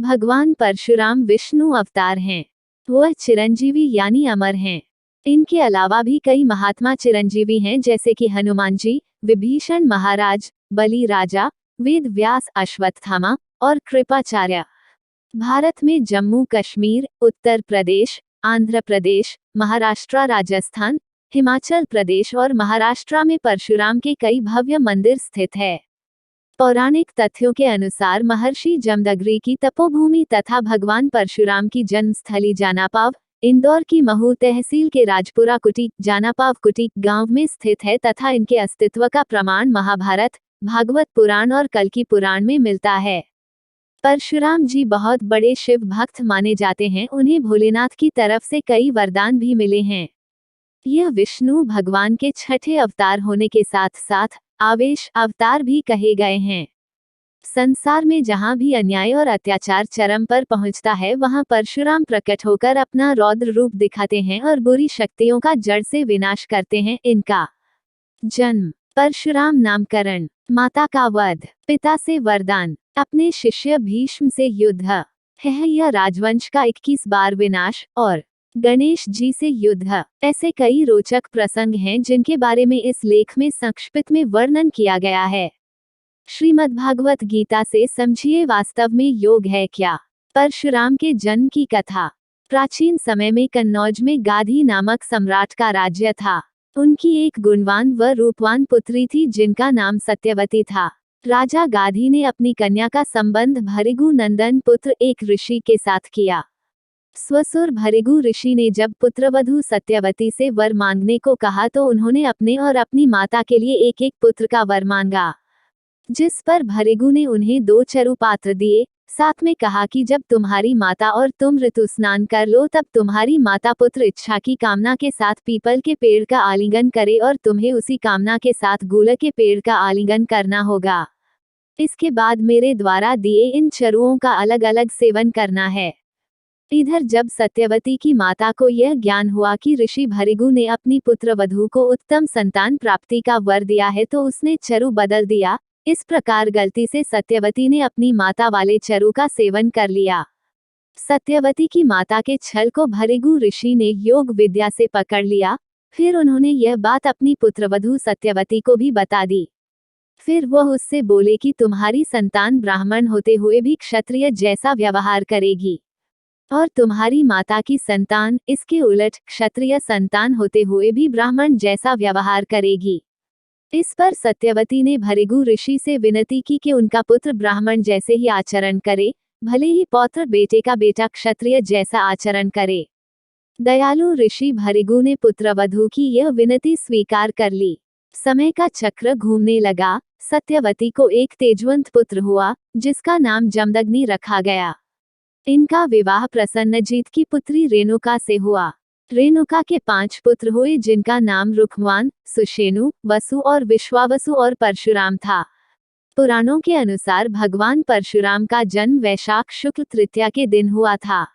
भगवान परशुराम विष्णु अवतार हैं। वह चिरंजीवी यानी अमर हैं। इनके अलावा भी कई महात्मा चिरंजीवी हैं, जैसे कि हनुमान जी, विभीषण महाराज, बलि राजा, वेद व्यास, अश्वत्थामा और कृपाचार्य। भारत में जम्मू कश्मीर, उत्तर प्रदेश, आंध्र प्रदेश, महाराष्ट्र, राजस्थान, हिमाचल प्रदेश और महाराष्ट्र में परशुराम के कई भव्य मंदिर स्थित है। पौराणिक तथ्यों के अनुसार महर्षि जमदग्नि की तपोभूमि तथा भगवान परशुराम की जन्मस्थली जानापाव, इंदौर की महू तहसील के राजपुरा कुटी, जानापाव कुटी गांव में स्थित है तथा इनके अस्तित्व का प्रमाण महाभारत, भागवत पुराण और कल्कि पुराण में मिलता है। परशुराम जी बहुत बड़े शिव भक्त माने जाते हैं। उन्हें भोलेनाथ की तरफ से कई वरदान भी मिले हैं। यह विष्णु भगवान के छठे अवतार होने के साथ साथ आवेश अवतार भी कहे गए हैं। संसार में जहां भी अन्याय और अत्याचार चरम पर पहुंचता है, वहां परशुराम प्रकट होकर अपना रौद्र रूप दिखाते हैं और बुरी शक्तियों का जड़ से विनाश करते हैं। इनका जन्म, परशुराम नामकरण, माता का वध, पिता से वरदान, अपने शिष्य भीष्म से युद्ध है, यह राजवंश का 21 बार विनाश और गणेश जी से युद्ध, ऐसे कई रोचक प्रसंग हैं जिनके बारे में इस लेख में संक्षिप्त में वर्णन किया गया है। श्रीमद्भागवत गीता से समझिए वास्तव में योग है क्या। परशुराम के जन्म की कथा। प्राचीन समय में कन्नौज में गाधी नामक सम्राट का राज्य था। उनकी एक गुणवान व रूपवान पुत्री थी जिनका नाम सत्यवती था। राजा गाधी ने अपनी कन्या का संबंध भृगु नंदन पुत्र एक ऋषि के साथ किया। स्वसुर भृगु ऋषि ने जब पुत्रवधू सत्यवती से वर मांगने को कहा तो उन्होंने अपने और अपनी माता के लिए एक एक पुत्र का वर मांगा, जिस पर भृगु ने उन्हें 2 चरु पात्र दिए। साथ में कहा कि जब तुम्हारी माता और तुम ऋतु स्नान कर लो तब तुम्हारी माता पुत्र इच्छा की कामना के साथ पीपल के पेड़ का आलिंगन करे और तुम्हें उसी कामना के साथ गूल के पेड़ का आलिंगन करना होगा। इसके बाद मेरे द्वारा दिए इन चरुओं का अलग अलग सेवन करना है। इधर जब सत्यवती की माता को यह ज्ञान हुआ कि ऋषि भृगु ने अपनी पुत्रवधू को उत्तम संतान प्राप्ति का वर दिया है तो उसने चरु बदल दिया। इस प्रकार गलती से सत्यवती ने अपनी माता वाले चरु का सेवन कर लिया। सत्यवती की माता के छल को भृगु ऋषि ने योग विद्या से पकड़ लिया। फिर उन्होंने यह बात अपनी पुत्रवधू सत्यवती को भी बता दी। फिर वह उससे बोले कि तुम्हारी संतान ब्राह्मण होते हुए भी क्षत्रिय जैसा व्यवहार करेगी और तुम्हारी माता की संतान इसके उलट क्षत्रिय संतान होते हुए भी ब्राह्मण जैसा व्यवहार करेगी। इस पर सत्यवती ने भृगु ऋषि से विनती की कि उनका पुत्र ब्राह्मण जैसे ही आचरण करे, भले ही पौत्र बेटे का बेटा क्षत्रिय जैसा आचरण करे। दयालु ऋषि भृगु ने पुत्रवधू की यह विनती स्वीकार कर ली। समय का चक्र घूमने लगा। सत्यवती को एक तेजवंत पुत्र हुआ जिसका नाम जमदग्नि रखा गया। इनका विवाह प्रसन्नजीत की पुत्री रेणुका से हुआ। रेणुका के 5 पुत्र हुए जिनका नाम रुक्मवान, सुषेनु, वसु और विश्वावसु और परशुराम था। पुराणों के अनुसार भगवान परशुराम का जन्म वैशाख शुक्ल तृतीया के दिन हुआ था।